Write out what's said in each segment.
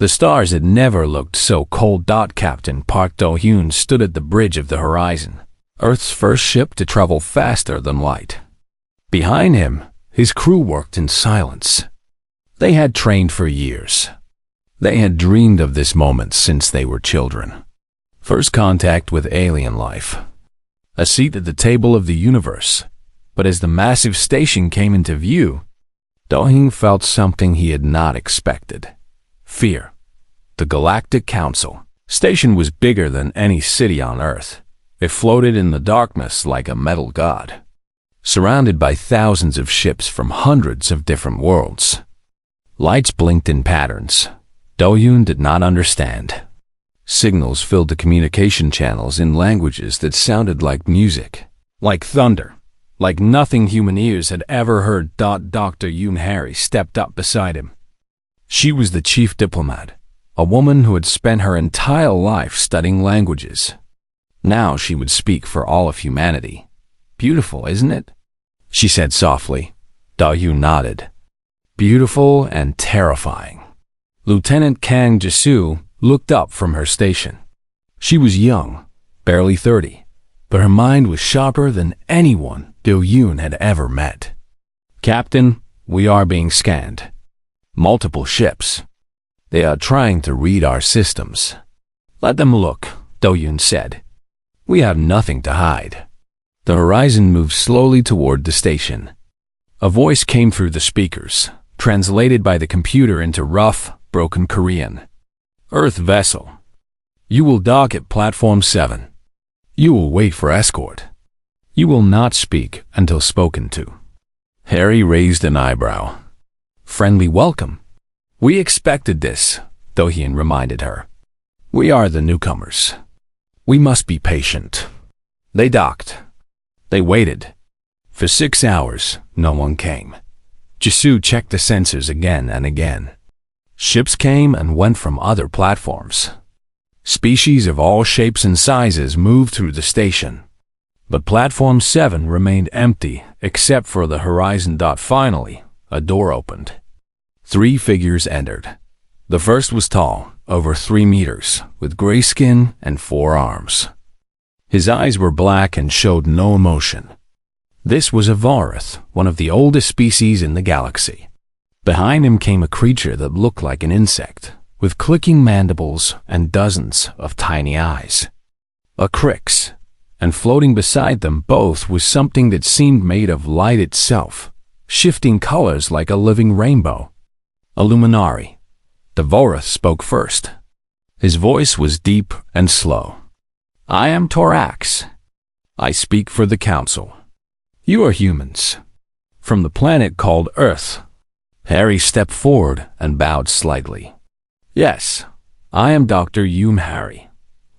The stars had never looked so cold. Captain Park Do-hyun stood at the bridge of the horizon, Earth's first ship to travel faster than light. Behind him, his crew worked in silence. They had trained for years. They had dreamed of this moment since they were children. First contact with alien life. A seat at the table of the universe. But as the massive station came into view, Do-hyun felt something he had not expected. Fear. The Galactic Council station was bigger than any city on Earth. It floated in the darkness like a metal god, surrounded by thousands of ships from hundreds of different worlds. Lights blinked in patterns Do-hyun did not understand. Signals filled the communication channels in languages that sounded like music, like thunder, like nothing human ears had ever heard. Dr. Yoon Harry stepped up beside him. She was the chief diplomat, a woman who had spent her entire life studying languages. Now she would speak for all of humanity. Beautiful, isn't it? She said softly. Do-hyun nodded. Beautiful and terrifying. Lieutenant Kang Ji-soo looked up from her station. She was young, barely 30, but her mind was sharper than anyone Do-hyun had ever met. Captain, we are being scanned. Multiple ships. They are trying to read our systems. Let them look, Do-hyun said. We have nothing to hide. The horizon moved slowly toward the station. A voice came through the speakers, translated by the computer into rough, broken Korean. Earth vessel. You will dock at Platform 7. You will wait for escort. You will not speak until spoken to. Harry raised an eyebrow. Friendly welcome. We expected this, Do-hyun reminded her. We are the newcomers. We must be patient. They docked. They waited. For 6 hours, no one came. Ji-soo checked the sensors again and again. Ships came and went from other platforms. Species of all shapes and sizes moved through the station. But Platform 7 remained empty except for the horizon. Finally, a door opened. 3 figures entered. The first was tall, over 3 meters, with gray skin and 4 arms. His eyes were black and showed no emotion. This was a Varath, one of the oldest species in the galaxy. Behind him came a creature that looked like an insect, with clicking mandibles and dozens of tiny eyes. A Crix, and floating beside them both was something that seemed made of light itself, shifting colors like a living rainbow. A Luminari. The Varath spoke first. His voice was deep and slow. I am Torax. I speak for the Council. You are humans. From the planet called Earth. Harry stepped forward and bowed slightly. Yes, I am Dr. Yoon Harry.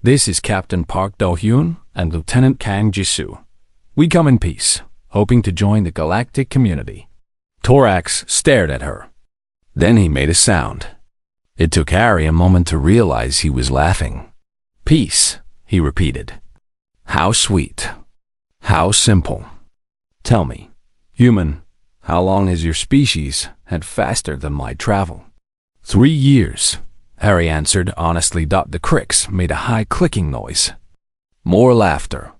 This is Captain Park Do-hyun and Lieutenant Kang Ji-soo. We come in peace, hoping to join the galactic community. Torax stared at her. Then he made a sound. It took Harry a moment to realize he was laughing. Peace, he repeated. How sweet. How simple. Tell me, human, how long has your species had faster than light travel? 3 years, Harry answered honestly. The Crix made a high clicking noise. More laughter.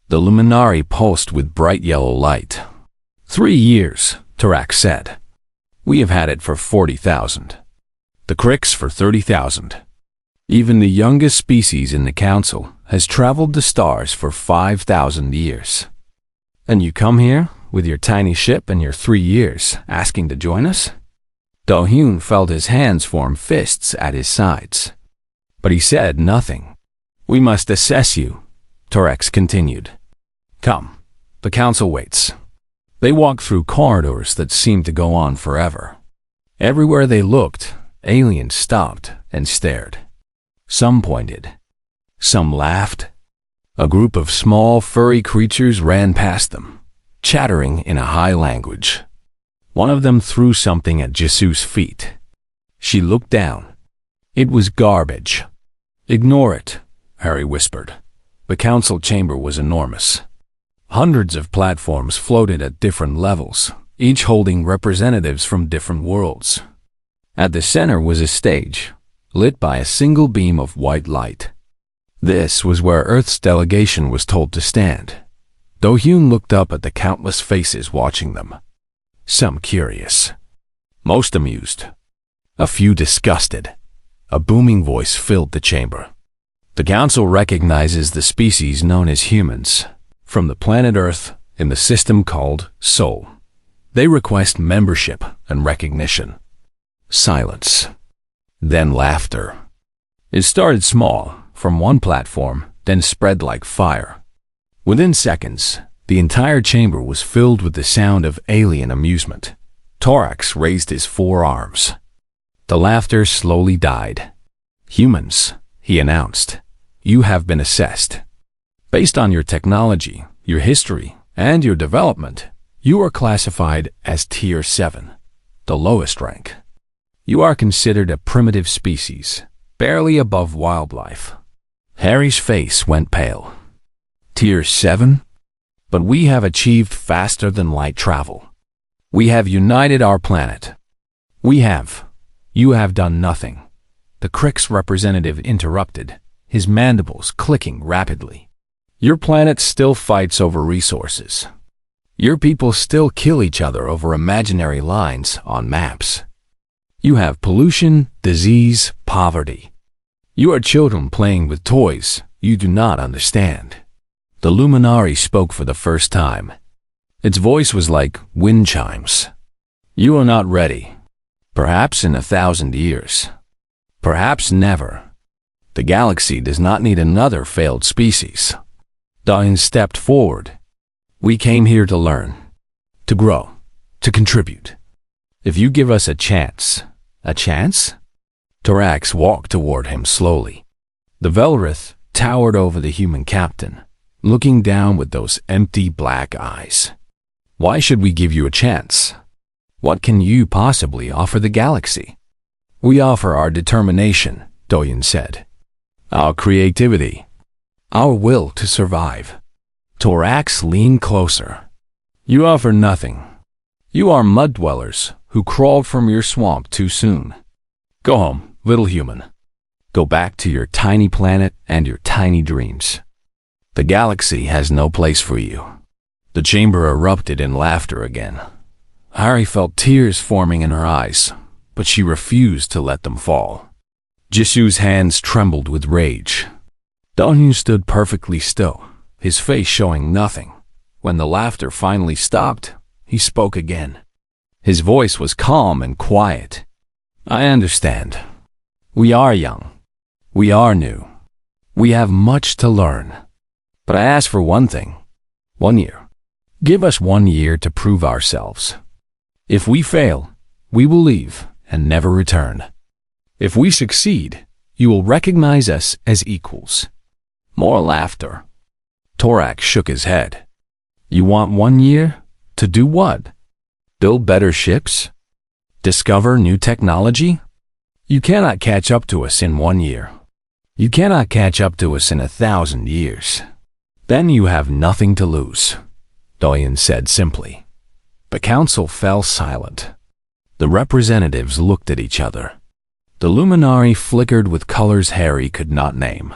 The Luminari pulsed with bright yellow light. 3 years, Torax said. We have had it for 40,000. The Crix for 30,000. Even the youngest species in the Council has traveled the stars for 5,000 years. And you come here, with your tiny ship and your 3 years, asking to join us? Do-hyun felt his hands form fists at his sides. But he said nothing. We must assess you, Torax continued. Come, the Council waits. They walked through corridors that seemed to go on forever. Everywhere they looked, aliens stopped and stared. Some pointed. Some laughed. A group of small, furry creatures ran past them, chattering in a high language. One of them threw something at Ji-soo's feet. She looked down. It was garbage. Ignore it, Harry whispered. The council chamber was enormous. Hundreds of platforms floated at different levels, each holding representatives from different worlds. At the center was a stage, lit by a single beam of white light. This was where Earth's delegation was told to stand. Do-hyun looked up at the countless faces watching them. Some curious, most amused, a few disgusted. A booming voice filled the chamber. The Council recognizes the species known as humans from the planet Earth in the system called Sol. They request membership and recognition. Silence. Then laughter. It started small, from one platform, then spread like fire. Within seconds, the entire chamber was filled with the sound of alien amusement. Thorax raised his forearms. The laughter slowly died. Humans, he announced, you have been assessed. Based on your technology, your history, and your development, you are classified as Tier 7, the lowest rank. You are considered a primitive species, barely above wildlife. Harry's face went pale. Tier 7? But we have achieved faster than light travel. We have united our planet. You have done nothing. The Crick's representative interrupted, his mandibles clicking rapidly. Your planet still fights over resources. Your people still kill each other over imaginary lines on maps. You have pollution, disease, poverty. You are children playing with toys you do not understand. The luminary spoke for the first time. Its voice was like wind chimes. You are not ready. Perhaps in 1,000 years. Perhaps never. The galaxy does not need another failed species. Do-hyun stepped forward. We came here to learn, to grow, to contribute. If you give us a chance? Thorax walked toward him slowly. The Velrith towered over the human captain, looking down with those empty black eyes. Why should we give you a chance? What can you possibly offer the galaxy? We offer our determination, Do-hyun said. Our creativity. Our will to survive. Thorax leaned closer. You offer nothing. You are mud dwellers who crawled from your swamp too soon. Go home, little human. Go back to your tiny planet and your tiny dreams. The galaxy has no place for you. The chamber erupted in laughter again. Harry felt tears forming in her eyes, but she refused to let them fall. Jisoo's hands trembled with rage. Do-hyun stood perfectly still, his face showing nothing. When the laughter finally stopped, he spoke again. His voice was calm and quiet. I understand. We are young. We are new. We have much to learn. But I ask for one thing. 1 year. Give us 1 year to prove ourselves. If we fail, we will leave and never return. If we succeed, you will recognize us as equals. More laughter. Thorax shook his head. You want 1 year? To do what? Build better ships? Discover new technology? You cannot catch up to us in 1 year. You cannot catch up to us in 1,000 years. Then you have nothing to lose, Do-hyun said simply. The council fell silent. The representatives looked at each other. The luminary flickered with colors Harry could not name.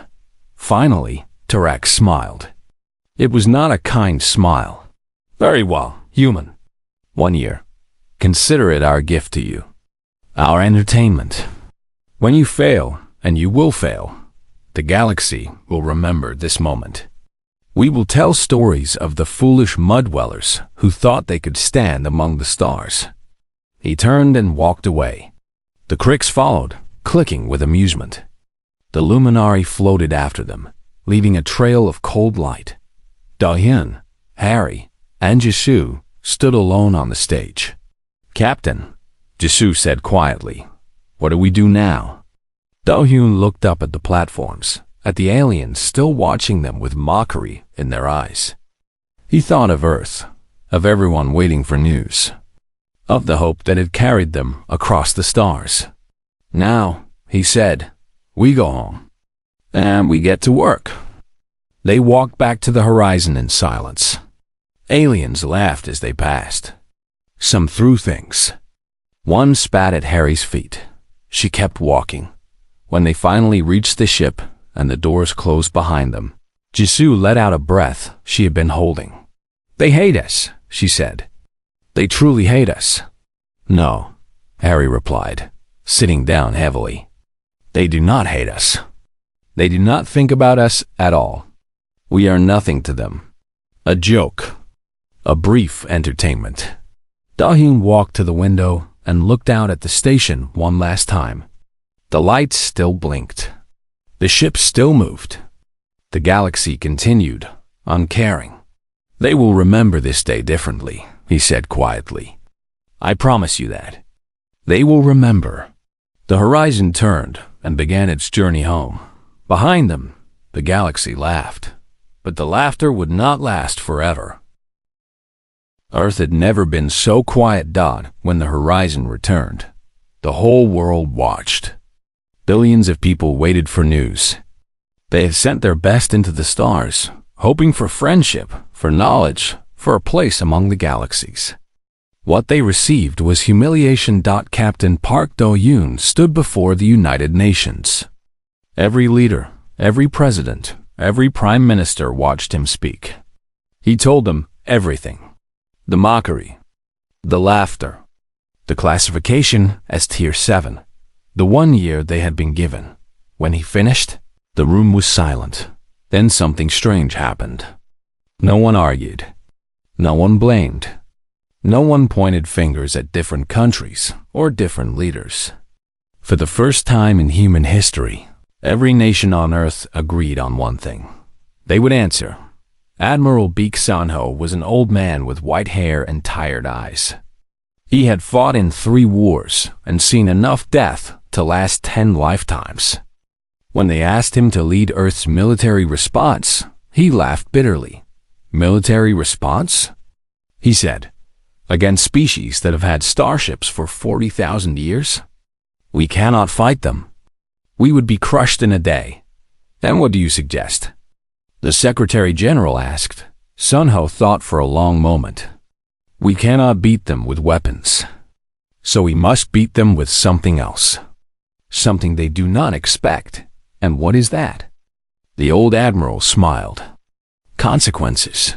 Finally, Thorax smiled. It was not a kind smile. Very well, human. 1 year. Consider it our gift to you. Our entertainment. When you fail, and you will fail, the galaxy will remember this moment. We will tell stories of the foolish mud-dwellers who thought they could stand among the stars. He turned and walked away. The Cricks followed, clicking with amusement. The luminary floated after them, leaving a trail of cold light. Do-hyun, Harry, and Jisoo stood alone on the stage. Captain, Jisoo said quietly, what do we do now? Do-hyun looked up at the platforms, at the aliens still watching them with mockery in their eyes. He thought of Earth, of everyone waiting for news, of the hope that had carried them across the stars. Now, he said, we go home, and we get to work. They walked back to the horizon in silence. Aliens laughed as they passed. Some threw things. One spat at Harry's feet. She kept walking. When they finally reached the ship and the doors closed behind them, Jisoo let out a breath she had been holding. "They hate us," she said. "They truly hate us." "No," Harry replied, sitting down heavily. "They do not hate us. They do not think about us at all. We are nothing to them. A joke. A brief entertainment." Da-hyun walked to the window and looked out at the station one last time. The lights still blinked. The ship still moved. The galaxy continued, uncaring. "They will remember this day differently," he said quietly. "I promise you that. They will remember." The horizon turned and began its journey home. Behind them, the galaxy laughed. But the laughter would not last forever. Earth had never been so quiet. When the horizon returned, the whole world watched. Billions of people waited for news. They had sent their best into the stars, hoping for friendship, for knowledge, for a place among the galaxies. What they received was humiliation. Captain Park Do-yoon stood before the United Nations. Every leader, every president, every prime minister watched him speak. He told them everything. The mockery, the laughter, the classification as Tier 7, the 1 year they had been given. When he finished, the room was silent. Then something strange happened. No one argued. No one blamed. No one pointed fingers at different countries or different leaders. For the first time in human history, every nation on Earth agreed on one thing. They would answer. Admiral Baek Sun-ho was an old man with white hair and tired eyes. He had fought in 3 wars and seen enough death to last 10 lifetimes. When they asked him to lead Earth's military response, he laughed bitterly. "Military response?" he said. "Against species that have had starships for 40,000 years? We cannot fight them. We would be crushed in a day. Then what do you suggest?" The Secretary General asked. Sun-ho thought for a long moment. "We cannot beat them with weapons. So we must beat them with something else. Something they do not expect. And what is that?" The old admiral smiled. "Consequences."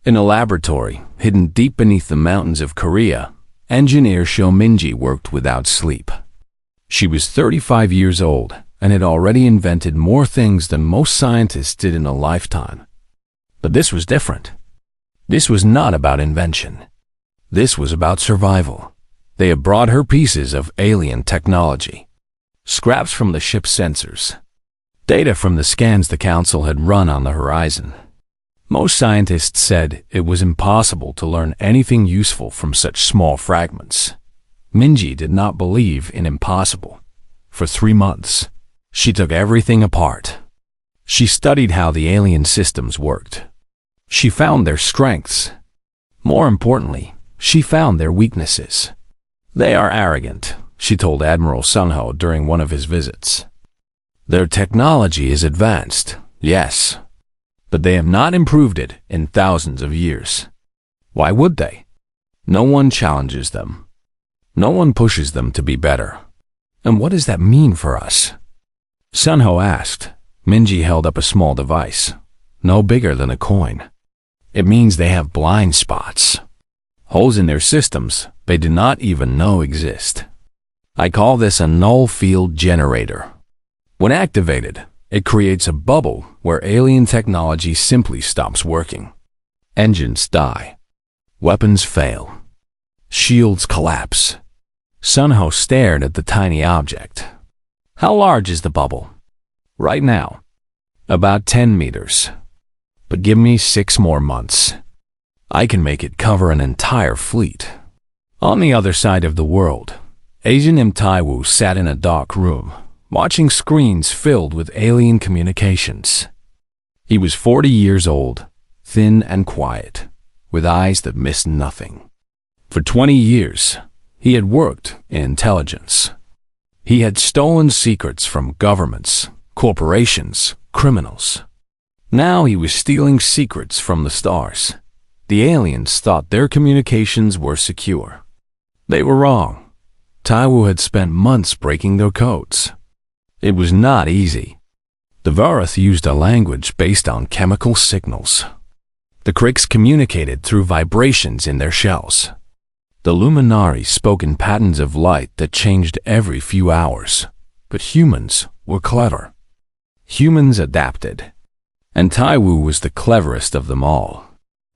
In a laboratory hidden deep beneath the mountains of Korea, engineer Sho Min-ji worked without sleep. She was 35 years old and had already invented more things than most scientists did in a lifetime. But this was different. This was not about invention. This was about survival. They had brought her pieces of alien technology. Scraps from the ship's sensors. Data from the scans the Council had run on the horizon. Most scientists said it was impossible to learn anything useful from such small fragments. Min-ji did not believe in impossible. For 3 months, she took everything apart. She studied how the alien systems worked. She found their strengths. More importantly, she found their weaknesses. "They are arrogant," she told Admiral Sun-ho during one of his visits. "Their technology is advanced, yes, but they have not improved it in thousands of years. Why would they? No one challenges them. No one pushes them to be better. And what does that mean for us?" Sun-ho asked. Min-ji held up a small device, no bigger than a coin. "It means they have blind spots. Holes in their systems they do not even know exist. I call this a null field generator. When activated, it creates a bubble where alien technology simply stops working. Engines die. Weapons fail. Shields collapse." Sun-ho stared at the tiny object. "How large is the bubble?" "Right now, about 10 meters. But give me 6 more months. I can make it cover an entire fleet." On the other side of the world, Asian Im Tae-woo sat in a dark room, watching screens filled with alien communications. He was 40 years old, thin and quiet, with eyes that missed nothing. For 20 years, he had worked in intelligence. He had stolen secrets from governments, corporations, criminals. Now he was stealing secrets from the stars. The aliens thought their communications were secure. They were wrong. Tae-woo had spent months breaking their codes. It was not easy. The Vareth used a language based on chemical signals. The Krix communicated through vibrations in their shells. The Luminari spoke in patterns of light that changed every few hours. But humans were clever. Humans adapted. And Taiwu was the cleverest of them all.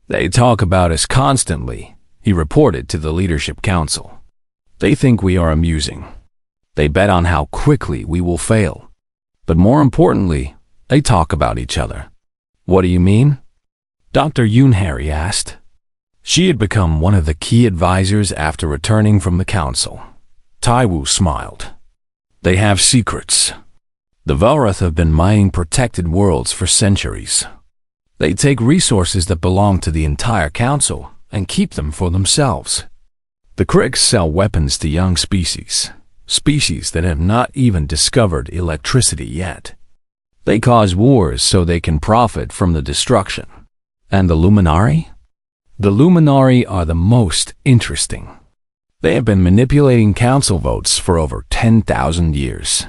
They talk about us constantly, he reported to the Leadership Council. They think we are amusing. They bet on how quickly we will fail. But more importantly, they talk about each other. What do you mean? Dr. Yoon-Harry asked. She had become one of the key advisors after returning from the council. Taiwu smiled. They have secrets. The Velreth have been mining protected worlds for centuries. They take resources that belong to the entire council and keep them for themselves. The Krix sell weapons to young species that have not even discovered electricity yet. They cause wars so they can profit from the destruction. And the Luminari? The Luminari are the most interesting. They have been manipulating council votes for over 10,000 years.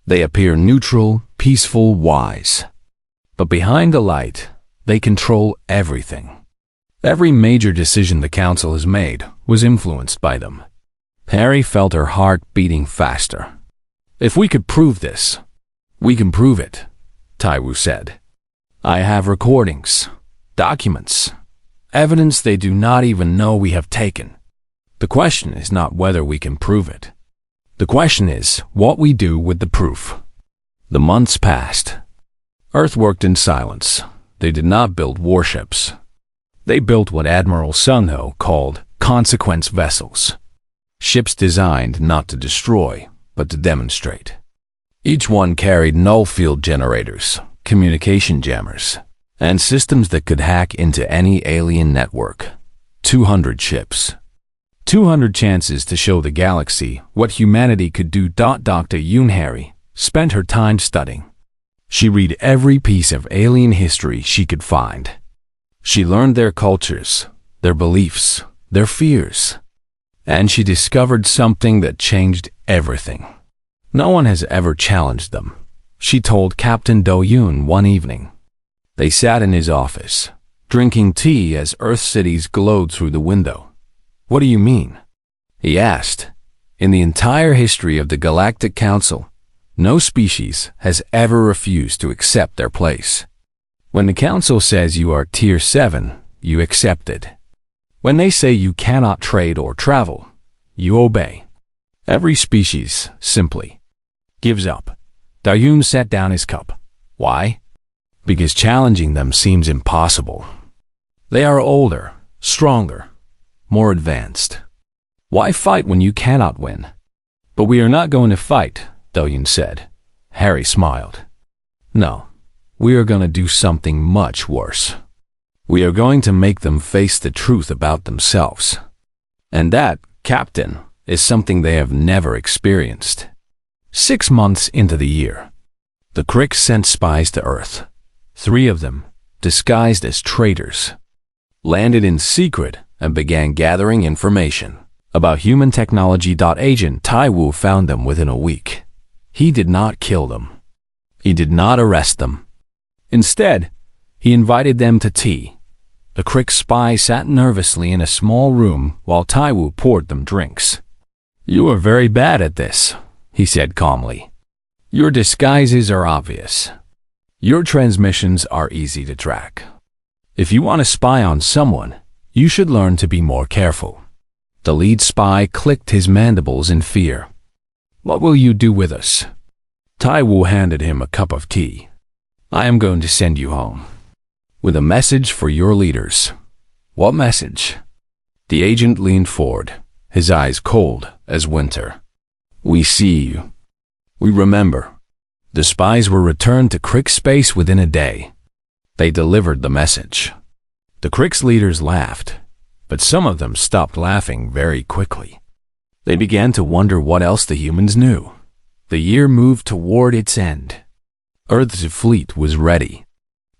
They appear neutral, peaceful, wise. But behind the light, they control everything. Every major decision the council has made was influenced by them. Harry felt her heart beating faster. If we could prove this, we can prove it, Taiwu said. I have recordings, documents, evidence they do not even know we have taken. The question is not whether we can prove it. The question is what we do with the proof. The months passed. Earth worked in silence. They did not build warships. They built what Admiral Sun Ho called consequence vessels. Ships designed not to destroy, but to demonstrate. Each one carried null field generators, communication jammers, and systems that could hack into any alien network. 200 ships. 200 chances to show the galaxy what humanity could do. Dr. Yoon-Harry spent her time studying. She read every piece of alien history she could find. She learned their cultures, their beliefs, their fears. And she discovered something that changed everything. No one has ever challenged them, she told Captain Do-yoon one evening. They sat in his office, drinking tea as Earth cities glowed through the window. What do you mean? He asked. In the entire history of the Galactic Council, no species has ever refused to accept their place. When the Council says you are Tier 7, you accept it. When they say you cannot trade or travel, you obey. Every species simply gives up. Do-yoon set down his cup. Why? Because challenging them seems impossible. They are older, stronger, more advanced. Why fight when you cannot win? But we are not going to fight, Do-yoon said. Harry smiled. No, we are going to do something much worse. We are going to make them face the truth about themselves. And that, Captain, is something they have never experienced. 6 months into the year, the Krix sent spies to Earth. 3 of them, disguised as traitors, landed in secret and began gathering information about human technology. Agent Taiwu found them within a week. He did not kill them. He did not arrest them. Instead, he invited them to tea. The Krix spy sat nervously in a small room while Taiwu poured them drinks. You are very bad at this, he said calmly. Your disguises are obvious. Your transmissions are easy to track. If you want to spy on someone, you should learn to be more careful. The lead spy clicked his mandibles in fear. What will you do with us? Taiwu handed him a cup of tea. I am going to send you home with a message for your leaders. What message? The agent leaned forward, his eyes cold as winter. We see you. We remember. The spies were returned to Krix space within a day. They delivered the message. The Krix leaders laughed, but some of them stopped laughing very quickly. They began to wonder what else the humans knew. The year moved toward its end. Earth's fleet was ready.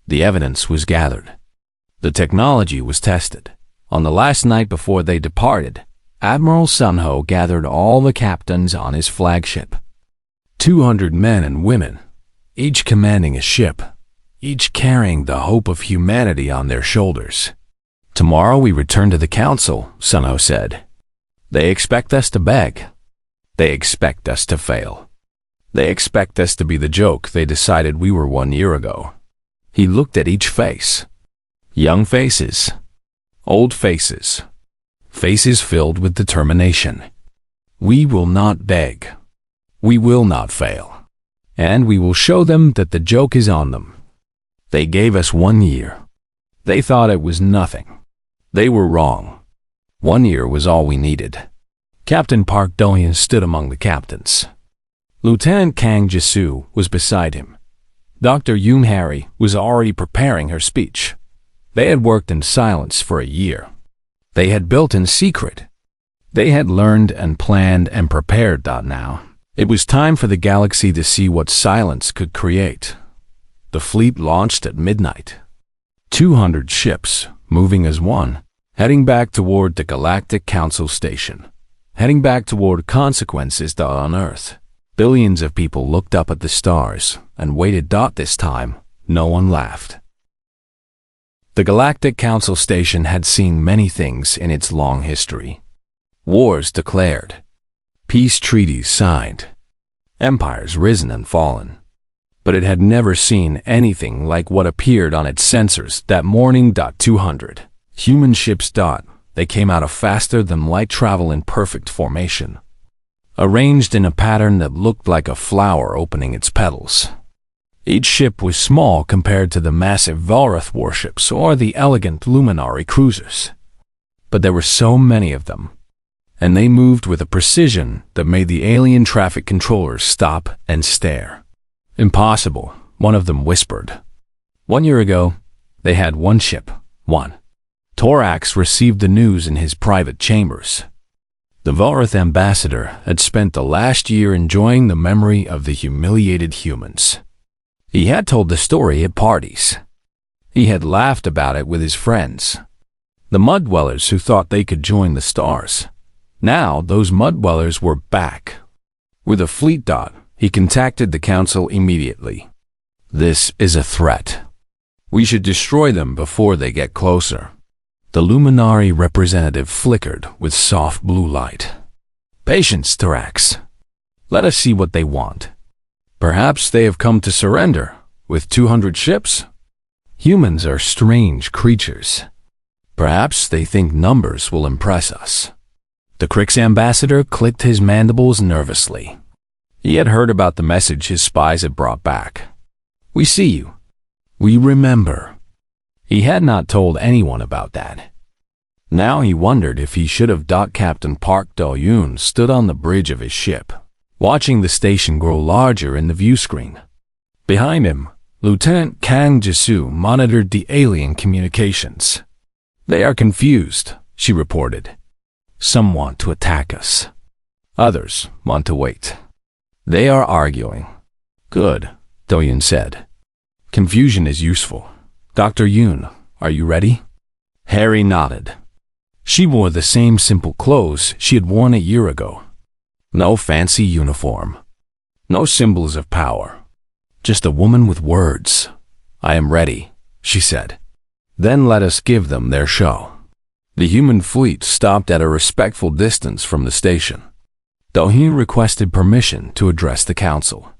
The evidence was gathered. The technology was tested. On the last night before they departed, Admiral Sun Ho gathered all the captains on his flagship. 200 men and women, each commanding a ship, each carrying the hope of humanity on their shoulders. "Tomorrow we return to the council," Sunho said. "They expect us to beg. They expect us to fail. They expect us to be the joke they decided we were 1 year ago." He looked at each face. Young faces, old faces, faces filled with determination. "We will not beg. We will not fail. And we will show them that the joke is on them. They gave us 1 year. They thought it was nothing. They were wrong. 1 year was all we needed." Captain Park Do-hyun stood among the captains. Lieutenant Kang Jisoo was beside him. Dr. Yoon Harry was already preparing her speech. They had worked in silence for a year. They had built in secret. They had learned and planned and prepared. Now, it was time for the galaxy to see what silence could create. The fleet launched at midnight. 200 ships, moving as one, heading back toward the Galactic Council Station, heading back toward consequences on Earth. Billions of people looked up at the stars and waited. This time, no one laughed. The Galactic Council Station had seen many things in its long history. Wars declared, peace treaties signed, empires risen and fallen. But it had never seen anything like what appeared on its sensors that morning. 200 human ships. They came out of faster-than-light travel in perfect formation, arranged in a pattern that looked like a flower opening its petals. Each ship was small compared to the massive Valrath warships or the elegant Luminary cruisers. But there were so many of them, and they moved with a precision that made the alien traffic controllers stop and stare. "Impossible," one of them whispered. 1 year ago, they had one ship, one. Torax received the news in his private chambers. The Valrath ambassador had spent the last year enjoying the memory of the humiliated humans. He had told the story at parties. He had laughed about it with his friends, the mud-dwellers who thought they could join the stars. Now those mud-dwellers were back. With a fleet. He contacted the council immediately. "This is a threat. We should destroy them before they get closer." The Luminary representative flickered with soft blue light. "Patience, Torax. Let us see what they want. Perhaps they have come to surrender with 200 ships. Humans are strange creatures. Perhaps they think numbers will impress us." The Krix ambassador clicked his mandibles nervously. He had heard about the message his spies had brought back. "We see you. We remember." He had not told anyone about that. Now he wondered if he should have. Captain Park Do-hyun stood on the bridge of his ship, watching the station grow larger in the view screen. Behind him, Lieutenant Kang Jisoo monitored the alien communications. "They are confused," she reported. "Some want to attack us. Others want to wait. They are arguing." "Good," Do-hyun said. "Confusion is useful. Dr. Yoon, are you ready?" Harry nodded. She wore the same simple clothes she had worn a year ago. No fancy uniform. No symbols of power. Just a woman with words. "I am ready," she said. "Then let us give them their show." The human fleet stopped at a respectful distance from the station. Do-hyun requested permission to address the council.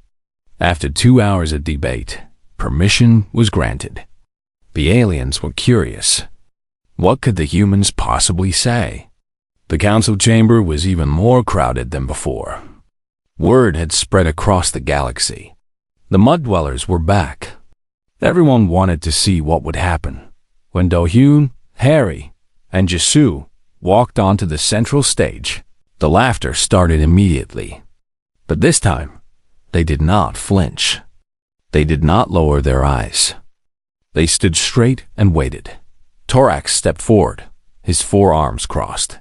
After 2 hours of debate, permission was granted. The aliens were curious. What could the humans possibly say? The council chamber was even more crowded than before. Word had spread across the galaxy. The mud-dwellers were back. Everyone wanted to see what would happen. When Do-hyun, Harry, and Jisoo walked onto the central stage, the laughter started immediately. But this time, they did not flinch. They did not lower their eyes. They stood straight and waited. Torax stepped forward, his forearms crossed.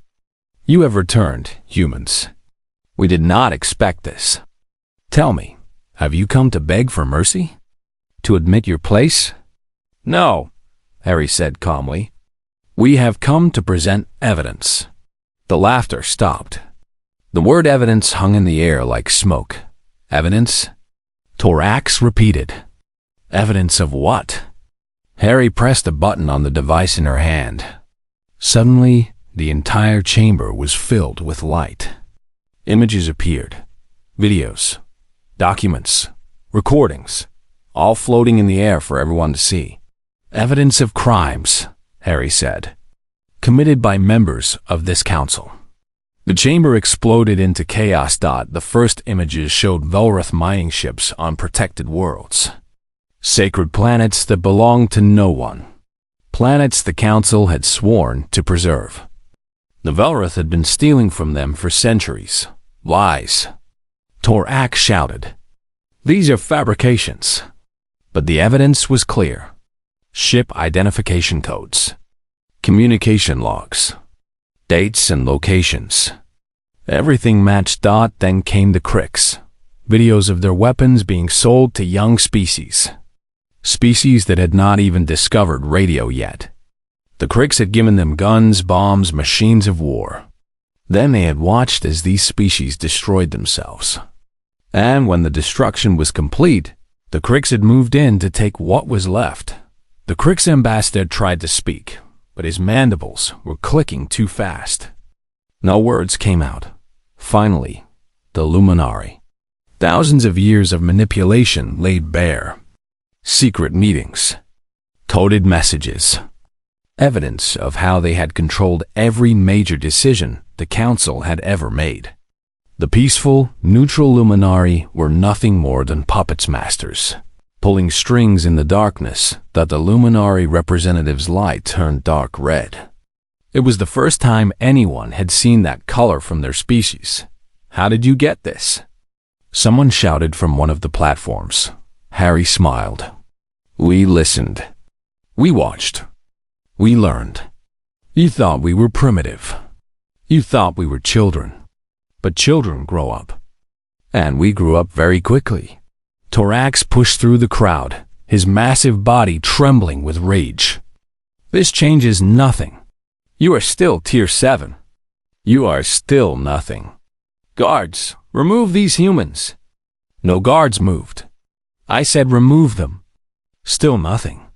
"You have returned, humans. We did not expect this. Tell me, have you come to beg for mercy? To admit your place?" "No," Harry said calmly. "We have come to present evidence." The laughter stopped. The word evidence hung in the air like smoke. Evidence? Torax repeated. Evidence of what? Harry pressed a button on the device in her hand. Suddenly, the entire chamber was filled with light. Images appeared. Videos, documents, recordings, all floating in the air for everyone to see. Evidence of crimes, Harry said, committed by members of this council. The chamber exploded into chaos. The first images showed Velroth mining ships on protected worlds. Sacred planets that belonged to no one. Planets the council had sworn to preserve. The Velroth had been stealing from them for centuries. Lies. Torax shouted. These are fabrications. But the evidence was clear. Ship identification codes. Communication logs. Dates and locations. Everything matched. Then came the Krix. Videos of their weapons being sold to young species. Species that had not even discovered radio yet. The Krix had given them guns, bombs, machines of war. Then they had watched as these species destroyed themselves. And when the destruction was complete, the Krix had moved in to take what was left. The Krix ambassador tried to speak, but his mandibles were clicking too fast. No words came out. Finally, the Luminari. Thousands of years of manipulation laid bare. Secret meetings. Coded messages. Evidence of how they had controlled every major decision the council had ever made. The peaceful, neutral Luminari were nothing more than puppets masters, pulling strings in the darkness that the Luminari representatives' light turned dark red. It was the first time anyone had seen that color from their species. How did you get this? Someone shouted from one of the platforms. Harry smiled. We listened. We watched. We learned. You thought we were primitive. You thought we were children. But children grow up. And we grew up very quickly. Torax pushed through the crowd, his massive body trembling with rage. This changes nothing. You are still Tier 7. You are still nothing. Guards, remove these humans. No guards moved. I said remove them. Still nothing.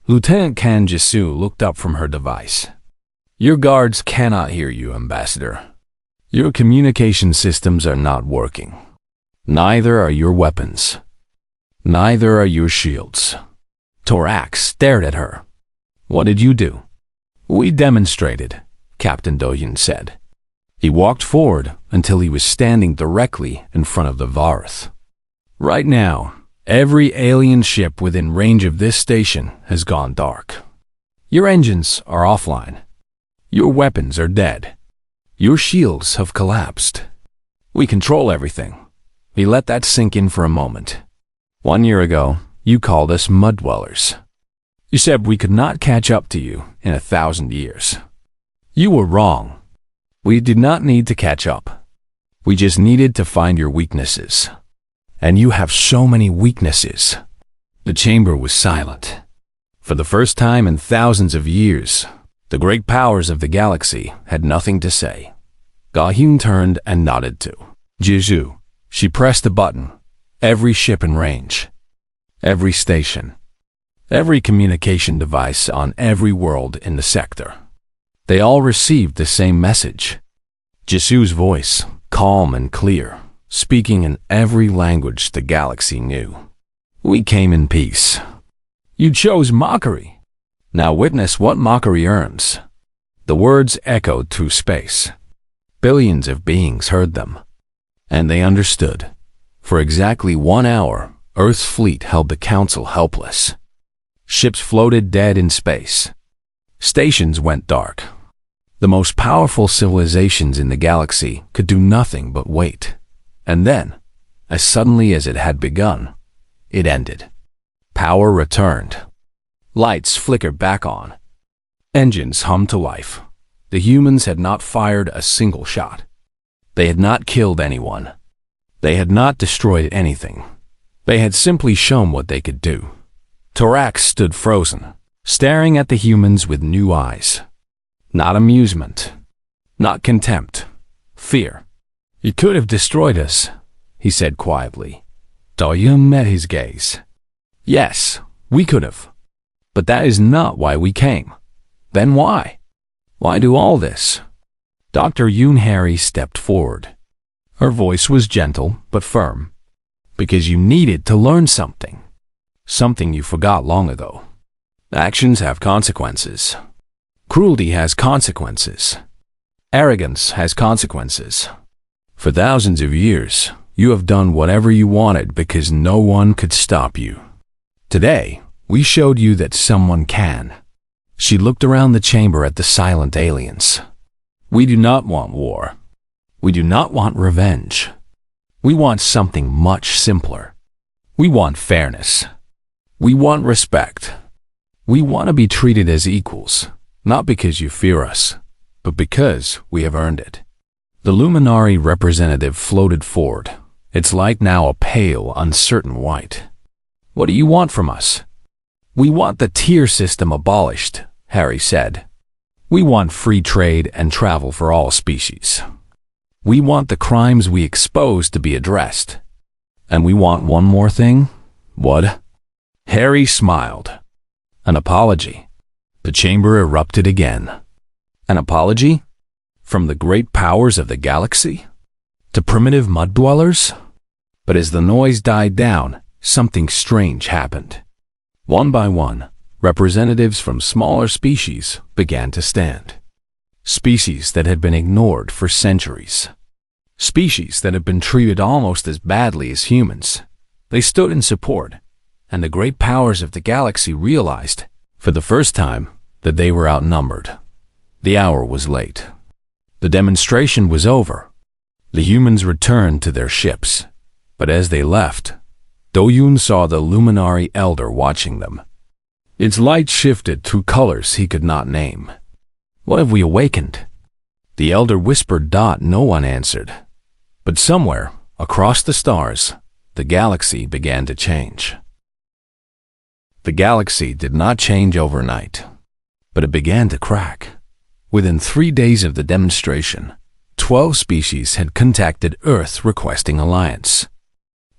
Lieutenant Kan Jisoo looked up from her device. Your guards cannot hear you, Ambassador. Your communication systems are not working. Neither are your weapons. Neither are your shields. Torax stared at her. What did you do? We demonstrated, Captain Dohyun said. He walked forward until he was standing directly in front of the Velroth. Right now, every alien ship within range of this station has gone dark. Your engines are offline. Your weapons are dead. Your shields have collapsed. We control everything. We let that sink in for a moment. 1 year ago, you called us mud dwellers. You said we could not catch up to you in 1,000 years. You were wrong. We did not need to catch up. We just needed to find your weaknesses. And you have so many weaknesses. The chamber was silent. For the first time in thousands of years, the great powers of the galaxy had nothing to say. Ga-hyun turned and nodded to Jisoo. She pressed a button. Every ship in range. Every station. Every communication device on every world in the sector. They all received the same message. Jisoo's voice, calm and clear, speaking in every language the galaxy knew. We came in peace. You chose mockery. Now witness what mockery earns. The words echoed through space. Billions of beings heard them. And they understood. For exactly 1 hour, Earth's fleet held the Council helpless. Ships floated dead in space. Stations went dark. The most powerful civilizations in the galaxy could do nothing but wait. And then, as suddenly as it had begun, it ended. Power returned. Lights flickered back on. Engines hummed to life. The humans had not fired a single shot. They had not killed anyone. They had not destroyed anything. They had simply shown what they could do. Torax stood frozen, staring at the humans with new eyes. Not amusement. Not contempt. Fear. You could have destroyed us, he said quietly. Doyun met his gaze. Yes, we could have. But that is not why we came. Then why? Why do all this? Dr. Yoon Harry stepped forward. Her voice was gentle but firm. Because you needed to learn something. Something you forgot long ago. Actions have consequences. Cruelty has consequences. Arrogance has consequences. For thousands of years, you have done whatever you wanted because no one could stop you. Today, we showed you that someone can. She looked around the chamber at the silent aliens. We do not want war. We do not want revenge. We want something much simpler. We want fairness. We want respect. We want to be treated as equals, not because you fear us, but because we have earned it. The Luminary representative floated forward, its light now a pale, uncertain white. What do you want from us? We want the tier system abolished, Harry said. We want free trade and travel for all species. We want the crimes we expose to be addressed. And we want one more thing. What? Harry smiled. An apology. The chamber erupted again. An apology? From the great powers of the galaxy? To primitive mud dwellers? But as the noise died down, something strange happened. One by one, representatives from smaller species began to stand. Species that had been ignored for centuries. Species that had been treated almost as badly as humans. They stood in support, and the great powers of the galaxy realized, for the first time, that they were outnumbered. The hour was late. The demonstration was over. The humans returned to their ships, but as they left, Do-yoon saw the Luminary Elder watching them. Its light shifted through colors he could not name. What have we awakened? The Elder whispered. No one answered. But somewhere, across the stars, the galaxy began to change. The galaxy did not change overnight, but it began to crack. Within 3 days of the demonstration, 12 species had contacted Earth requesting alliance.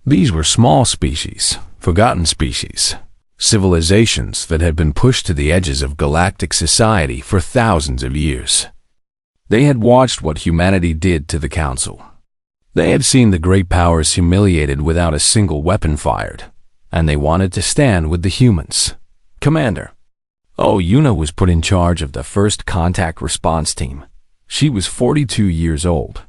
These were small species, forgotten species, civilizations that had been pushed to the edges of galactic society for thousands of years. They had watched what humanity did to the Council. They had seen the great powers humiliated without a single weapon fired, and they wanted to stand with the humans. Commander. Yuna was put in charge of the first contact response team. She was 42 years old.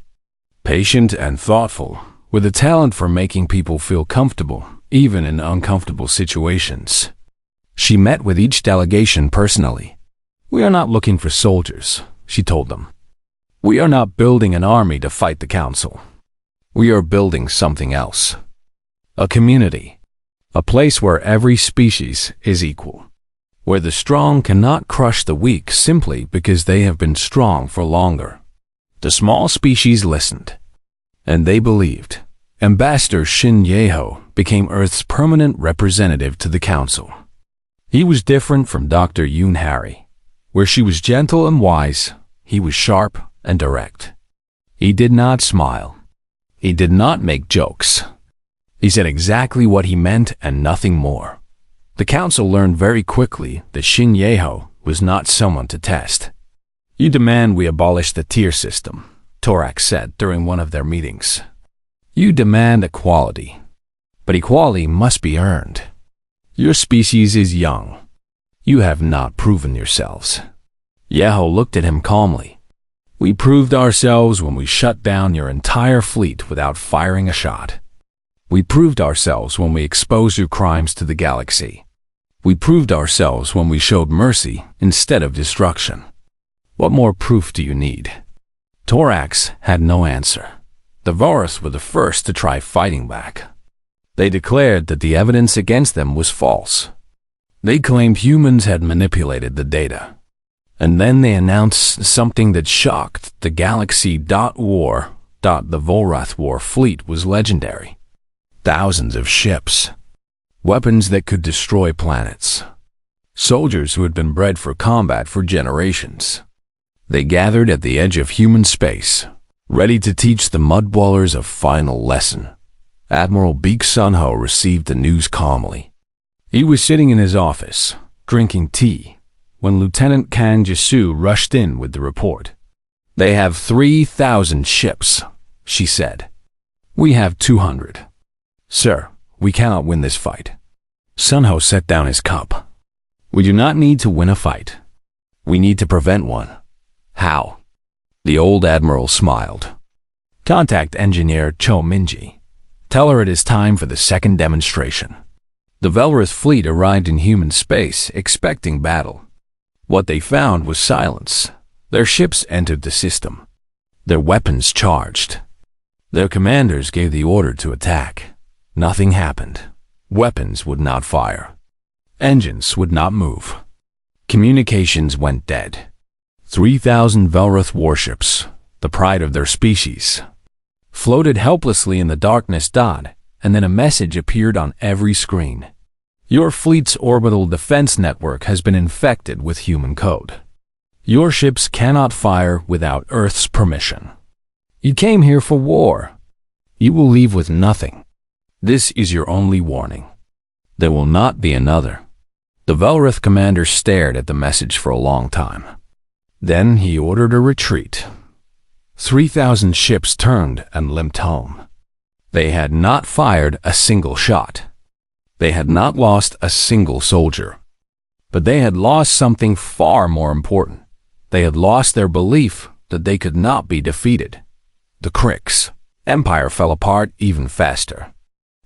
Patient and thoughtful, with a talent for making people feel comfortable, even in uncomfortable situations. She met with each delegation personally. We are not looking for soldiers, she told them. We are not building an army to fight the Council. We are building something else. A community. A place where every species is equal. Where the strong cannot crush the weak simply because they have been strong for longer. The small species listened. And they believed. Ambassador Shin Yeho became Earth's permanent representative to the Council. He was different from Dr. Yoon Harry. Where she was gentle and wise, he was sharp and direct. He did not smile. He did not make jokes. He said exactly what he meant and nothing more. The Council learned very quickly that Shin Yeho was not someone to test. You demand we abolish the tier system, Torak said during one of their meetings. You demand equality, but equality must be earned. Your species is young. You have not proven yourselves. Yeho looked at him calmly. We proved ourselves when we shut down your entire fleet without firing a shot. We proved ourselves when we exposed your crimes to the galaxy. We proved ourselves when we showed mercy instead of destruction. What more proof do you need? Torax had no answer. The Vorath were the first to try fighting back. They declared that the evidence against them was false. They claimed humans had manipulated the data. And then they announced something that shocked the galaxy. War. The Vorath War fleet was legendary. Thousands of ships. Weapons that could destroy planets. Soldiers who had been bred for combat for generations. They gathered at the edge of human space, ready to teach the mud dwellers a final lesson. Admiral Beek Sunho received the news calmly. He was sitting in his office, drinking tea, when Lieutenant Kang Jisu rushed in with the report. "They have 3,000 ships," she said. "We have 200. Sir, we cannot win this fight." Sunho set down his cup. "We do not need to win a fight. We need to prevent one." "How?" The old admiral smiled. "Contact engineer Cho Minji. Tell her it is time for the second demonstration." The Velrith fleet arrived in human space, expecting battle. What they found was silence. Their ships entered the system. Their weapons charged. Their commanders gave the order to attack. Nothing happened. Weapons would not fire. Engines would not move. Communications went dead. 3,000 Velrith warships, the pride of their species, floated helplessly in the darkness. And then a message appeared on every screen. "Your fleet's orbital defense network has been infected with human code. Your ships cannot fire without Earth's permission. You came here for war. You will leave with nothing. This is your only warning. There will not be another." The Velrith commander stared at the message for a long time. Then he ordered a retreat. 3,000 ships turned and limped home. They had not fired a single shot. They had not lost a single soldier. But they had lost something far more important. They had lost their belief that they could not be defeated. The Krik's empire fell apart even faster.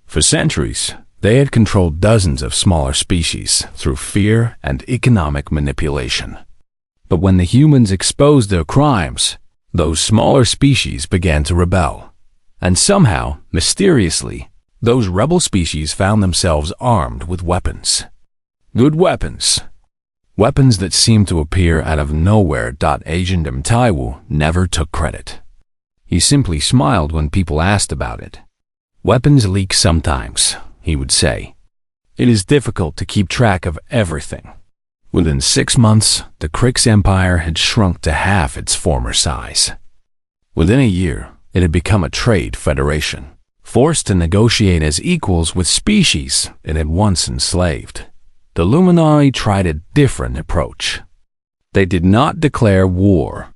For centuries, they had controlled dozens of smaller species through fear and economic manipulation. But when the humans exposed their crimes, those smaller species began to rebel. And somehow, mysteriously, those rebel species found themselves armed with weapons. Good weapons. Weapons that seemed to appear out of nowhere. Agent Taiwu never took credit. He simply smiled when people asked about it. "Weapons leak sometimes," he would say. "It is difficult to keep track of everything." Within 6 months, the Krik's empire had shrunk to half its former size. Within a year, it had become a trade federation, forced to negotiate as equals with species it had once enslaved. The Luminari tried a different approach. They did not declare war.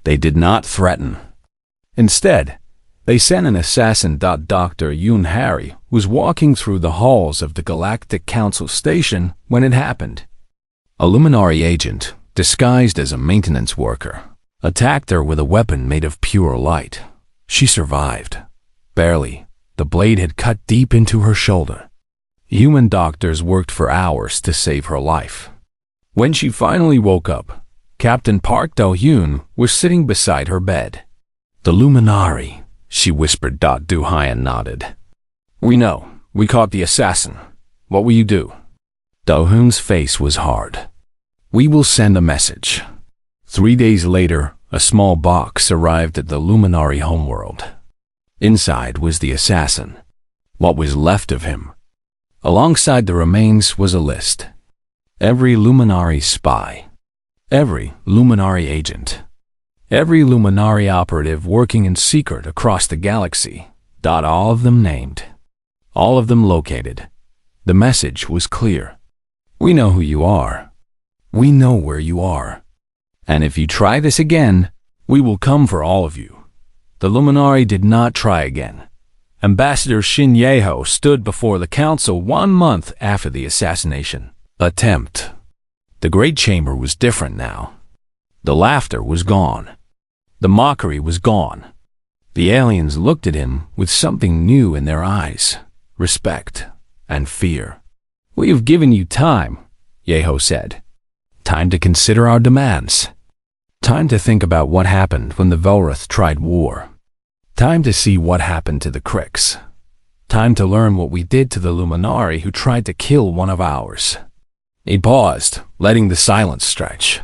They did not threaten. Instead, they sent an assassin. Dr. Yoon Harry was walking through the halls of the Galactic Council station when it happened. A Luminari agent, disguised as a maintenance worker, attacked her with a weapon made of pure light. She survived. Barely. The blade had cut deep into her shoulder. Human doctors worked for hours to save her life. When she finally woke up, Captain Park Do-hyun was sitting beside her bed. "The Luminari," she whispered. Do-hyun nodded. "We know. We caught the assassin. What will you do?" Do-hyun's face was hard. "We will send a message." 3 days later, a small box arrived at the Luminari homeworld. Inside was the assassin. What was left of him. Alongside the remains was a list. Every Luminari spy. Every Luminari agent. Every Luminari operative working in secret across the galaxy. All of them named. All of them located. The message was clear. "We know who you are. We know where you are. And if you try this again, we will come for all of you." The Luminari did not try again. Ambassador Shin Yeho stood before the council 1 month after the assassination attempt. The Great Chamber was different now. The laughter was gone. The mockery was gone. The aliens looked at him with something new in their eyes, respect and fear. "We have given you time," Yeho said. "Time to consider our demands. Time to think about what happened when the Velrith tried war. Time to see what happened to the Krik's. Time to learn what we did to the Luminari who tried to kill one of ours." He paused, letting the silence stretch.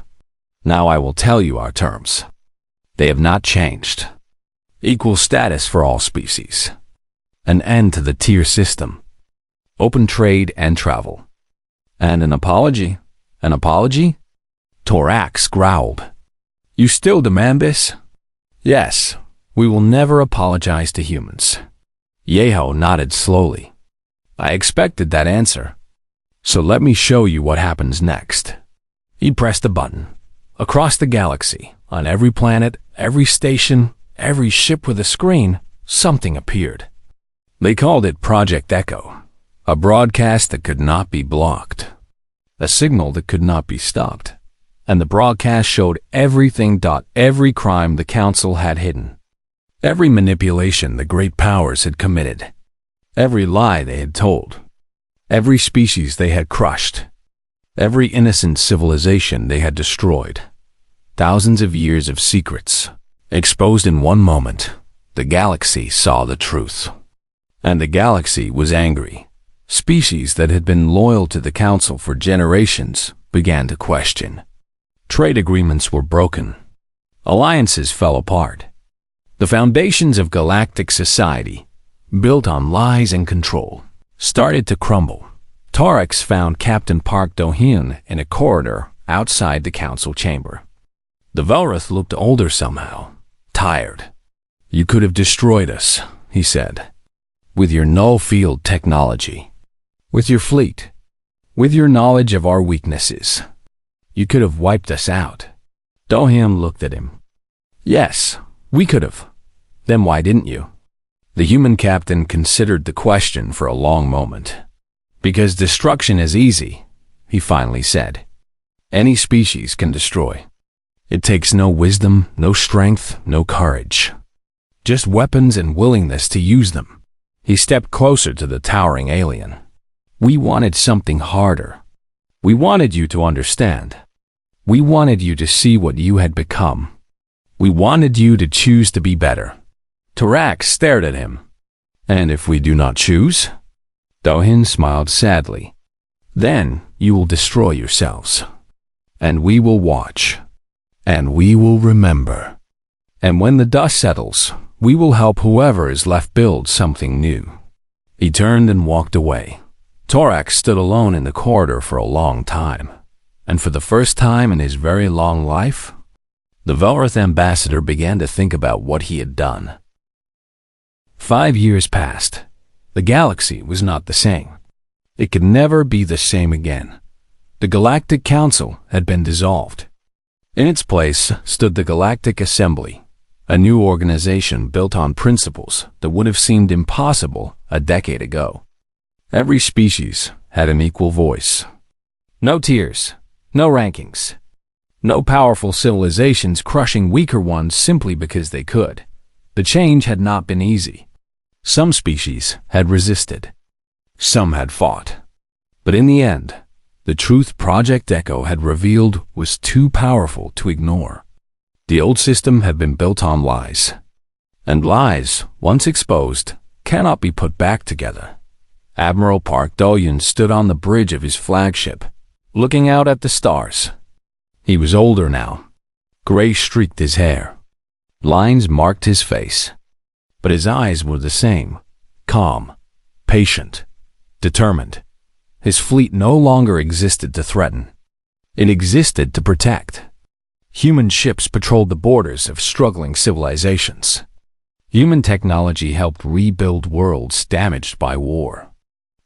"Now I will tell you our terms. They have not changed. Equal status for all species. An end to the tier system. Open trade and travel. And an apology. An apology?" Torax growled. "You still demand this?" "Yes. We will never apologize to humans. Yeho nodded slowly. I expected that answer. So let me show you what happens next. He pressed a button. Across the galaxy, on every planet, every station, every ship with a screen, something appeared. They called it Project Echo, a broadcast that could not be blocked, a signal that could not be stopped, and the broadcast showed everything. Every crime the Council had hidden, every manipulation the great powers had committed, every lie they had told, every species they had crushed, every innocent civilization they had destroyed. Thousands of years of secrets, exposed in one moment. The galaxy saw the truth. And the galaxy was angry. Species that had been loyal to the Council for generations began to question. Trade agreements were broken. Alliances fell apart. The foundations of galactic society, built on lies and control, started to crumble. Torax found Captain Park Do-hyun in a corridor outside the Council chamber. The Velroth looked older somehow, tired. You could have destroyed us, he said. With your null field technology. With your fleet. With your knowledge of our weaknesses. You could have wiped us out. Do-hyun looked at him. Yes, we could have. Then why didn't you? The human captain considered the question for a long moment. Because destruction is easy, he finally said. Any species can destroy. It takes no wisdom, no strength, no courage. Just weapons and willingness to use them. He stepped closer to the towering alien. We wanted something harder. We wanted you to understand. We wanted you to see what you had become. We wanted you to choose to be better. Torax stared at him. And if we do not choose? Do-hyun smiled sadly. Then you will destroy yourselves. And we will watch. And we will remember. And when the dust settles, we will help whoever is left build something new. He turned and walked away. Torax stood alone in the corridor for a long time. And for the first time in his very long life, the Velroth ambassador began to think about what he had done. 5 years passed. The galaxy was not the same. It could never be the same again. The Galactic Council had been dissolved. In its place stood the Galactic Assembly, a new organization built on principles that would have seemed impossible a decade ago. Every species had an equal voice. No tiers, no rankings. No powerful civilizations crushing weaker ones simply because they could. The change had not been easy. Some species had resisted. Some had fought. But in the end, the truth Project Echo had revealed was too powerful to ignore. The old system had been built on lies. And lies, once exposed, cannot be put back together. Admiral Park Do-hyun stood on the bridge of his flagship, looking out at the stars. He was older now. Gray streaked his hair. Lines marked his face. But his eyes were the same, calm, patient, determined. His fleet no longer existed to threaten. It existed to protect. Human ships patrolled the borders of struggling civilizations. Human technology helped rebuild worlds damaged by war.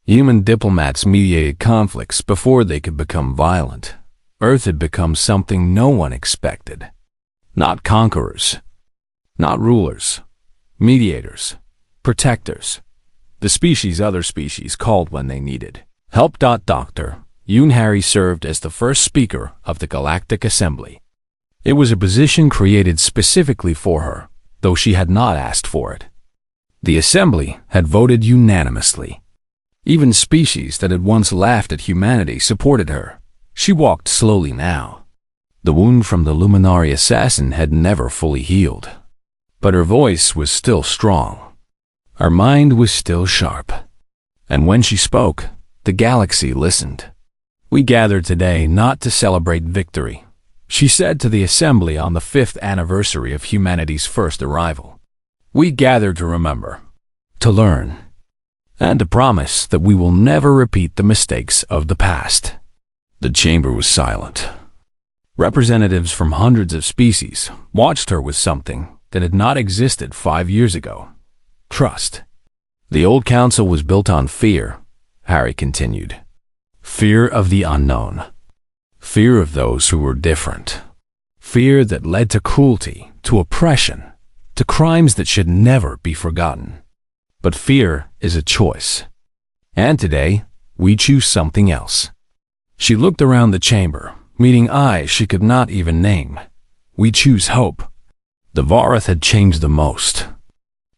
Human diplomats mediated conflicts before they could become violent. Earth had become something no one expected. Not conquerors. Not rulers. Mediators. Protectors. The species other species called when they needed help. Dr. Yoon Harry served as the first speaker of the Galactic Assembly. It was a position created specifically for her, though she had not asked for it. The Assembly had voted unanimously. Even species that had once laughed at humanity supported her. She walked slowly now. The wound from the Luminary assassin had never fully healed. But her voice was still strong. Her mind was still sharp. And when she spoke, the galaxy listened. We gathered today not to celebrate victory, she said to the Assembly on the 5th anniversary of humanity's first arrival. We gathered to remember, to learn, and to promise that we will never repeat the mistakes of the past. The chamber was silent. Representatives from hundreds of species watched her with something that had not existed 5 years ago. Trust. The old council was built on fear, Harry continued. Fear of the unknown. Fear of those who were different. Fear that led to cruelty, to oppression, to crimes that should never be forgotten. But fear is a choice. And today, we choose something else. She looked around the chamber, meeting eyes she could not even name. We choose hope. The Varith had changed the most.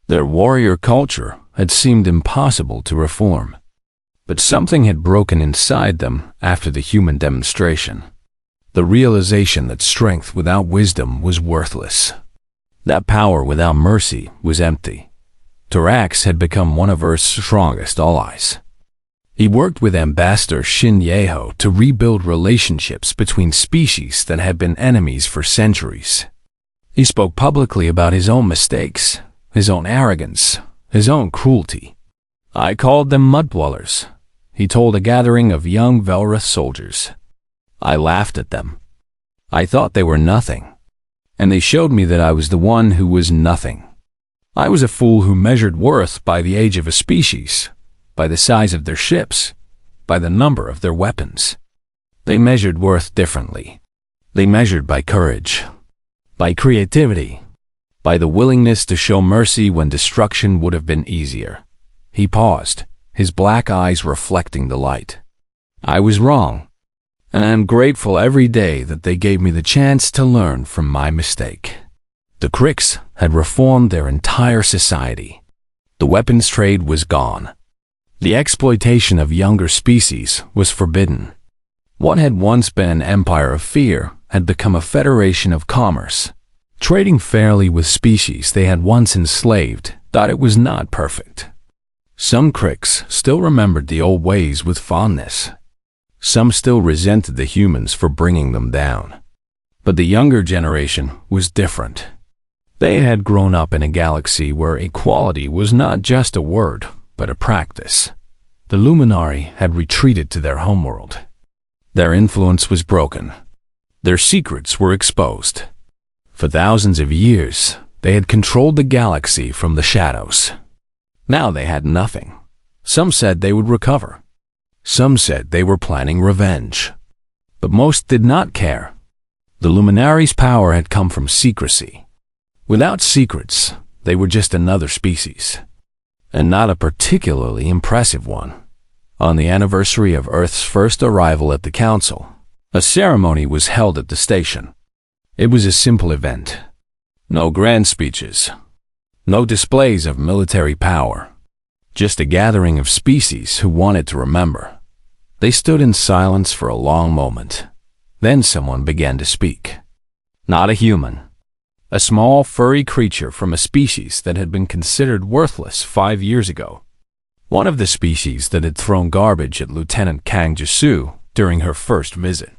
Their warrior culture had seemed impossible to reform. But something had broken inside them after the human demonstration. The realization that strength without wisdom was worthless. That power without mercy was empty. Torax had become one of Earth's strongest allies. He worked with Ambassador Shin Yeho to rebuild relationships between species that had been enemies for centuries. He spoke publicly about his own mistakes, his own arrogance, his own cruelty. I called them mud-dwellers, he told a gathering of young Velrith soldiers. I laughed at them. I thought they were nothing, and they showed me that I was the one who was nothing. I was a fool who measured worth by the age of a species, by the size of their ships, by the number of their weapons. They measured worth differently. They measured by courage, by creativity, by the willingness to show mercy when destruction would have been easier. He paused, his black eyes reflecting the light. I was wrong, and I am grateful every day that they gave me the chance to learn from my mistake. The Krix had reformed their entire society. The weapons trade was gone. The exploitation of younger species was forbidden. What had once been an empire of fear had become a federation of commerce. Trading fairly with species they had once enslaved thought it was not perfect. Some Krix still remembered the old ways with fondness. Some still resented the humans for bringing them down. But the younger generation was different. They had grown up in a galaxy where equality was not just a word, but a practice. The Luminari had retreated to their homeworld. Their influence was broken. Their secrets were exposed. For thousands of years, they had controlled the galaxy from the shadows. Now they had nothing. Some said they would recover. Some said they were planning revenge. But most did not care. The Luminari's power had come from secrecy. Without secrets, they were just another species, and not a particularly impressive one. On the anniversary of Earth's first arrival at the Council, a ceremony was held at the station. It was a simple event. No grand speeches, no displays of military power, just a gathering of species who wanted to remember. They stood in silence for a long moment. Then someone began to speak. Not a human. A small, furry creature from a species that had been considered worthless 5 years ago. One of the species that had thrown garbage at Lieutenant Kang Jisu during her first visit.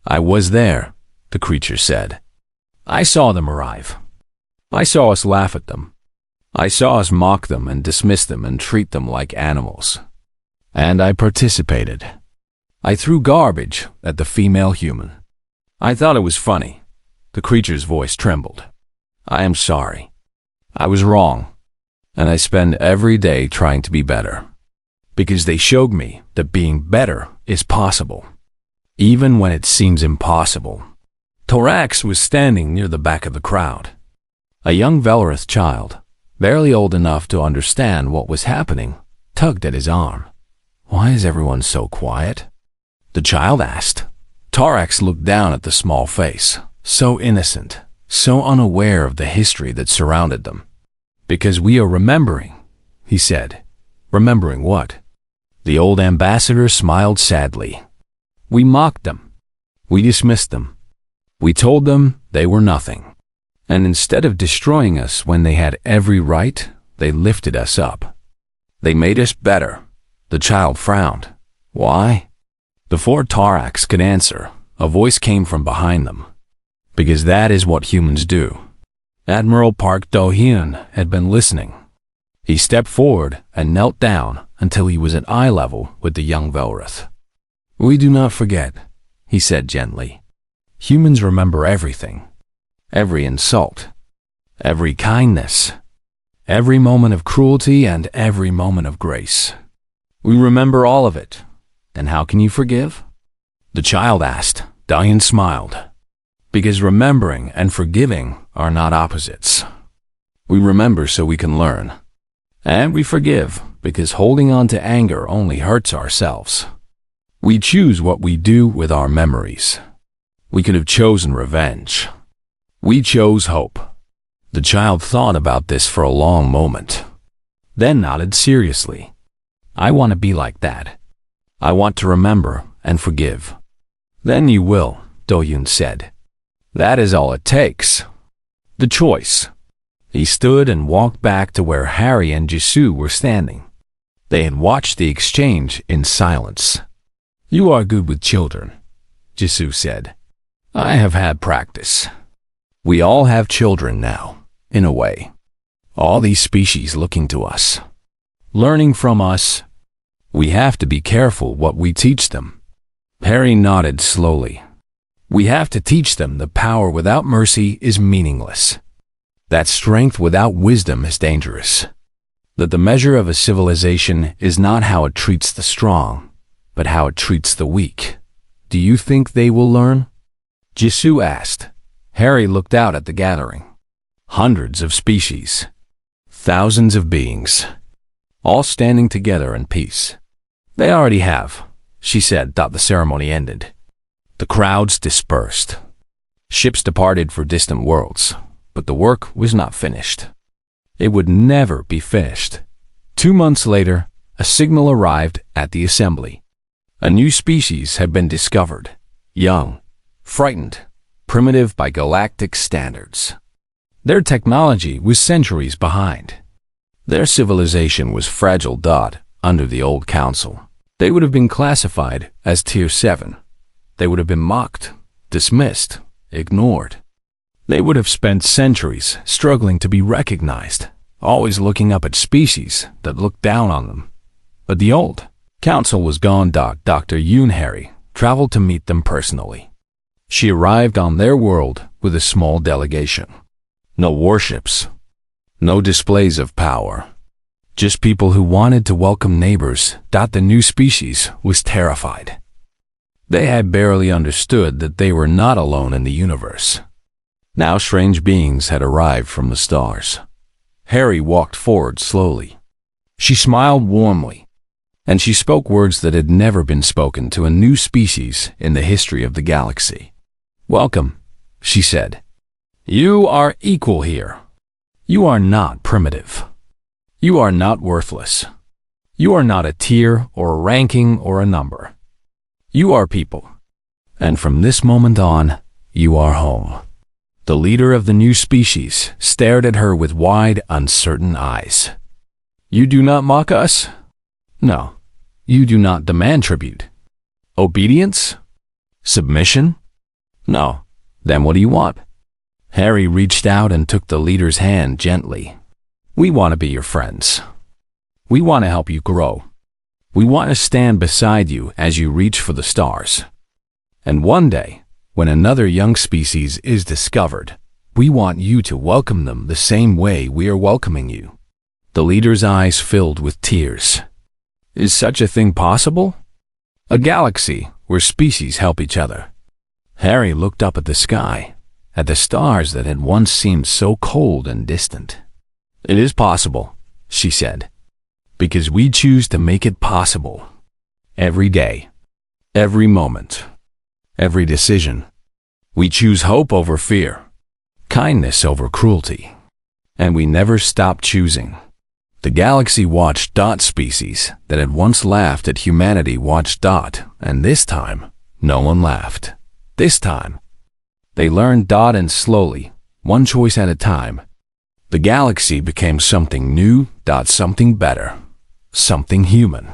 I was there, the creature said. I saw them arrive. I saw us laugh at them. I saw us mock them and dismiss them and treat them like animals. And I participated. I threw garbage at the female human. I thought it was funny. The creature's voice trembled. I am sorry. I was wrong. And I spend every day trying to be better. Because they showed me that being better is possible. Even when it seems impossible. Torax was standing near the back of the crowd. A young Velrith child, barely old enough to understand what was happening, tugged at his arm. Why is everyone so quiet? The child asked. Torax looked down at the small face, so innocent, so unaware of the history that surrounded them. Because we are remembering, he said. Remembering what? The old ambassador smiled sadly. We mocked them. We dismissed them. We told them they were nothing. And instead of destroying us when they had every right, they lifted us up. They made us better. The child frowned. Why? Before Torax could answer, a voice came from behind them. Because that is what humans do. Admiral Park Do-hyun had been listening. He stepped forward and knelt down until he was at eye level with the young Velrith. We do not forget, he said gently. Humans remember everything. Every insult. Every kindness. every moment of cruelty and every moment of grace. We remember all of it. Then how can you forgive? The child asked. Diane smiled. Because remembering and forgiving are not opposites. We remember so we can learn. And we forgive because holding on to anger only hurts ourselves. We choose what we do with our memories. We could have chosen revenge. We chose hope. The child thought about this for a long moment, then nodded seriously. I want to be like that. I want to remember and forgive. Then you will, Do-yoon said. That is all it takes. The choice. He stood and walked back to where Harry and Jisoo were standing. They had watched the exchange in silence. You are good with children, Jisoo said. I have had practice. We all have children now, in a way. All these species looking to us, learning from us. We have to be careful what we teach them. Harry nodded slowly. We have to teach them that power without mercy is meaningless. That strength without wisdom is dangerous. That the measure of a civilization is not how it treats the strong, but how it treats the weak. Do you think they will learn? Jisoo asked. Harry looked out at the gathering. Hundreds of species. Thousands of beings. All standing together in peace. They already have, she said. The ceremony ended. The crowds dispersed. Ships departed for distant worlds, but the work was not finished. It would never be finished. 2 months later, a signal arrived at the assembly. A new species had been discovered. Young, frightened, primitive by galactic standards. Their technology was centuries behind. Their civilization was fragile. Under the old council, they would have been classified as Tier 7. They would have been mocked, dismissed, ignored. They would have spent centuries struggling to be recognized, always looking up at species that looked down on them. But the old council was gone. Dr. Yoon Harry traveled to meet them personally. She arrived on their world with a small delegation. No warships, no displays of power. Just people who wanted to welcome neighbors. The new species was terrified. They had barely understood that they were not alone in the universe. Now strange beings had arrived from the stars. Harry walked forward slowly. She smiled warmly, and she spoke words that had never been spoken to a new species in the history of the galaxy. Welcome, she said. You are equal here. You are not primitive. You are not worthless. You are not a tier or a ranking or a number. You are people. And from this moment on, you are home. The leader of the new species stared at her with wide, uncertain eyes. You do not mock us? No. You do not demand tribute. Obedience? Submission? No. Then what do you want? Harry reached out and took the leader's hand gently. We want to be your friends. We want to help you grow. We want to stand beside you as you reach for the stars. And one day, when another young species is discovered, we want you to welcome them the same way we are welcoming you. The leader's eyes filled with tears. Is such a thing possible? A galaxy where species help each other. Harry looked up at the sky, at the stars that had once seemed so cold and distant. It is possible, she said, because we choose to make it possible. Every day, every moment, every decision. We choose hope over fear, kindness over cruelty, and we never stop choosing. The galaxy watched species that had once laughed at humanity watched and this time, no one laughed. This time, they learned and slowly, one choice at a time, the galaxy became something new, something better, something human.